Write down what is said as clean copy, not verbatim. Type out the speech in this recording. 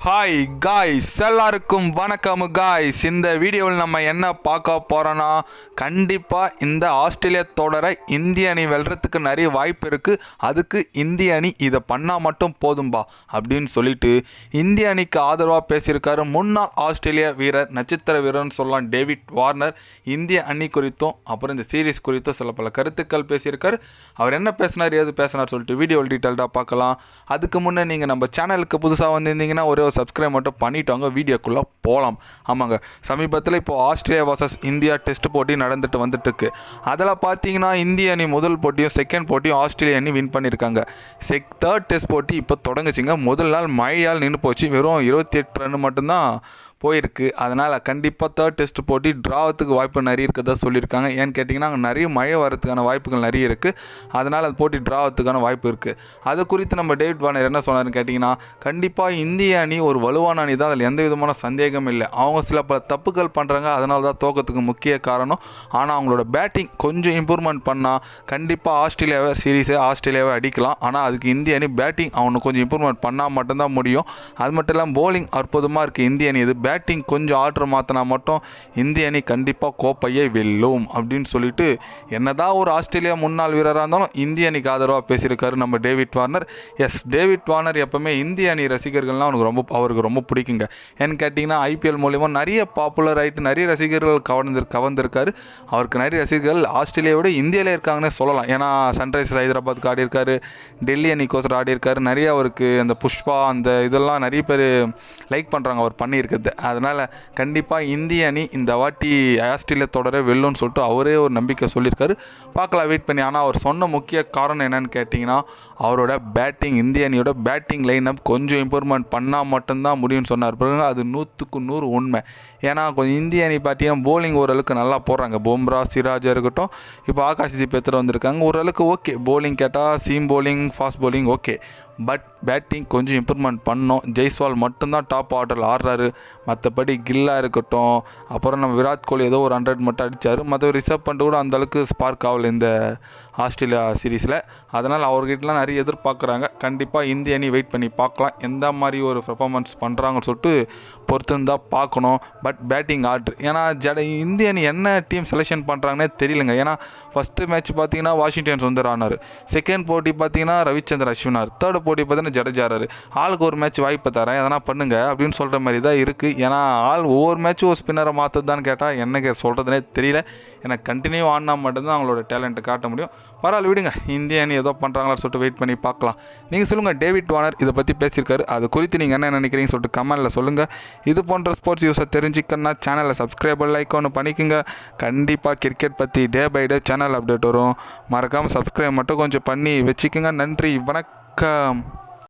Hi guys, எல்லாருக்கும் வணக்கம் guys. இந்த வீடியோவில் நம்ம என்ன பார்க்க போகிறோன்னா, கண்டிப்பாக இந்த ஆஸ்திரேலியா தொடரை இந்திய அணி வெல்றதுக்கு நிறைய வாய்ப்பு இருக்குது. அதுக்கு இந்திய அணி இதை பண்ணால் மட்டும் போதும்பா அப்படின்னு சொல்லிட்டு இந்திய அணிக்கு ஆதரவாக பேசியிருக்காரு முன்னாள் ஆஸ்திரேலியா வீரர், நட்சத்திர வீரர்னு சொல்லலாம், டேவிட் வார்னர். இந்திய அணி குறித்தும் அப்புறம் இந்த சீரீஸ் குறித்தும் சில பல கருத்துக்கள் பேசியிருக்காரு. அவர் என்ன பேசினார், ஏது பேசினார் சொல்லிட்டு வீடியோவில் டீட்டெயில்டாக பார்க்கலாம். அதுக்கு முன்னே நீங்கள் நம்ம சேனலுக்கு புதுசாக வந்திருந்தீங்கன்னா ஒரே சப்ஸ்கிரைப் மட்டும் பண்ணிவிட்டாங்க, வீடியோக்குள்ளே போகலாம். ஆமாங்க, சமீபத்தில் இப்போது ஆஸ்திரேலியா வர்சஸ் இந்தியா டெஸ்ட் போட்டி நடந்துட்டு வந்துட்டுருக்கு. அதில் பார்த்தீங்கன்னா இந்திய அணி முதல் போட்டியும் செகண்ட் போட்டியும் ஆஸ்திரேலியா அணி வின் பண்ணியிருக்காங்க. தேர்ட் டெஸ்ட் போட்டி இப்போ தொடங்குச்சிங்க. முதல் நாள் மழையால் நின்று போச்சு. வெறும் 28 ரன் மட்டும்தான் போயிருக்கு. அதனால் கண்டிப்பாக தேர்ட் டெஸ்ட் போட்டி ட்ராவத்துக்கு வாய்ப்பு நிறைய இருக்கிறதா சொல்லியிருக்காங்க. ஏன்னு கேட்டிங்கன்னா அங்கே நிறைய மழை வரதுக்கான வாய்ப்புகள் நிறைய இருக்குது. அதனால் அது போட்டி ட்ராவத்துக்கான வாய்ப்பு இருக்குது. அது குறித்து நம்ம டேவிட் வார்னர் என்ன சொன்னார்னு கேட்டிங்கன்னா, கண்டிப்பாக இந்திய அணி ஒரு வலுவான அணி தான், அதில் எந்த விதமான சந்தேகம் இல்லை. அவங்க சில பல தப்புகள் பண்ணுறாங்க, அதனால தான் தோக்கத்துக்கு முக்கிய காரணம். ஆனால் அவங்களோட பேட்டிங் கொஞ்சம் இம்ப்ரூவ்மெண்ட் பண்ணால் கண்டிப்பாக ஆஸ்திரேலியாவை அடிக்கலாம். ஆனால் அதுக்கு இந்திய அணி பேட்டிங் அவனுக்கு கொஞ்சம் இம்ப்ரூவ்மெண்ட் பண்ணால் மட்டும்தான் முடியும். அது மட்டும் இல்லாமல் போலிங் அற்புதமாக இருக்குது இந்திய அணி. இது பேட்டிங் கொஞ்சம் ஆர்டர் மாற்றினா மட்டும் இந்திய அணி கண்டிப்பாக கோப்பையை வெல்லும் அப்படின்னு சொல்லிட்டு, என்னதான் ஒரு ஆஸ்திரேலியா முன்னாள் வீரராக இருந்தாலும் இந்திய அணிக்கு ஆதரவாக பேசியிருக்காரு நம்ம டேவிட் வார்னர். டேவிட் வார்னர் எப்பவுமே இந்திய அணி ரசிகர்கள்லாம் அவருக்கு ரொம்ப பிடிக்குங்க. ஏன்னு கேட்டிங்கன்னா ஐபிஎல் மூலிமா நிறைய பாப்புலர் ஆகிட்டு நிறைய ரசிகர்கள் கவர்ந்திருக்காரு. அவருக்கு நிறைய ரசிகர்கள் ஆஸ்திரேலியாவோட இந்தியாவிலே இருக்காங்கன்னே சொல்லலாம். ஏன்னா சன்ரைசர்ஸ் ஹைதராபாத்துக்கு ஆடி இருக்காரு, டெல்லி அணிக்கோசரம் ஆடி இருக்காரு. நிறைய அவருக்கு அந்த புஷ்பா அந்த இதெல்லாம் நிறைய பேர் லைக் பண்ணுறாங்க அவர் பண்ணியிருக்கிறது. அதனால் கண்டிப்பாக இந்திய அணி இந்த வாட்டி ஆஸ்திரேலியா தொடர வெல்லும்னு சொல்லிட்டு அவரே ஒரு நம்பிக்கை சொல்லியிருக்காரு. பார்க்கலாம், வெயிட் பண்ணி. ஆனால் அவர் சொன்ன முக்கிய காரணம் என்னன்னு கேட்டிங்கன்னா, அவரோட பேட்டிங், இந்திய அணியோட பேட்டிங் லைனப் கொஞ்சம் இம்ப்ரூவ்மெண்ட் பண்ணால் மட்டும்தான் முடியும்னு சொன்னார். பிறகு அது 100க்கு 100 உண்மை. ஏன்னா கொஞ்சம் இந்திய அணி பார்த்தீங்கன்னா போலிங் ஓரளவுக்கு நல்லா போடுறாங்க. பும்ரா, சிராஜாக இருக்கட்டும், இப்போ ஆகாஷ்தீப் வந்திருக்காங்க. ஓரளவுக்கு ஓகே. போலிங் கேட்டால் seam bowling, fast bowling okay. But batting கொஞ்சம் இம்ப்ரூவ்மெண்ட் பண்ணோம். ஜெய்ஸ்வால் மட்டும்தான் டாப் ஆர்டரில் ஆடுறாரு. மற்றபடி கில்லா இருக்கட்டும், அப்புறம் நம்ம விராட் கோலி ஏதோ ஒரு 100 மட்டும் அடித்தார். மற்ற ரிசர்வ் பண்ணிட்டு கூட அந்தளவுக்கு ஸ்பார்க் ஆகல இந்த ஆஸ்திரேலியா சீரீஸில். அதனால் அவர்கிட்டலாம் நிறைய எதிர்பார்க்குறாங்க. கண்டிப்பாக இந்திய அணி வெயிட் பண்ணி பார்க்கலாம் எந்த மாதிரி ஒரு பெர்ஃபார்மன்ஸ் பண்ணுறாங்கன்னு சொல்லிட்டு பொறுத்திருந்தால் பார்க்கணும். பட் பேட்டிங் ஆர்டர், ஏன்னா இந்திய அணி என்ன டீம் செலெக்ஷன் பண்ணுறாங்கன்னே தெரியலங்க. ஏன்னா ஃபஸ்ட்டு மேட்ச் பார்த்தீங்கன்னா வாஷிங்டன் சுந்தர் ஆனார், செகண்ட் போட்டி பார்த்தீங்கன்னா ரவிச்சந்திரன் அஸ்வினார், தேர்ட் போட்டி பார்த்தீங்கன்னா ஜடேஜாராரு. ஆளுக்கு ஒரு மேட்ச் வாய்ப்பு தரேன், எதனா பண்ணுங்க அப்படின்னு சொல்கிற மாதிரி தான் இருக்குது. ஏன்னா ஒவ்வொரு மேட்ச்சும் ஒரு ஸ்பின்னரை மாற்றுதான்னு கேட்டால் எனக்கு சொல்கிறதுனே தெரியல. எனக்கு கண்டினியூ ஆடினா மட்டும்தான் அவங்களோட டேலண்ட்டை காட்ட முடியும். பரவாயில்ல, விடுங்க. இந்திய அணி ஏதோ பண்ணுறாங்களா சொல்லிட்டு வெயிட் பண்ணி பார்க்கலாம். நீங்கள் சொல்லுங்கள், டேவிட் வார்னர் இதை பற்றி பேசியிருக்காரு, அது குறித்து நீங்கள் என்ன நினைக்கிறீங்கன்னு சொல்லிட்டு கமெண்ட்டில் சொல்லுங்கள். இது போன்ற ஸ்போர்ட்ஸ் யூஸை தெரிஞ்சுக்கணுன்னா சேனலை சப்ஸ்கிரைப் லைக் ஒன்று பண்ணிக்கோங்க. கண்டிப்பாக கிரிக்கெட் பற்றி day by day channel update வரும். மறக்காமல் சப்ஸ்கிரைப் மட்டும் கொஞ்சம் பண்ணி வச்சுக்கோங்க. நன்றி, வணக்கம்.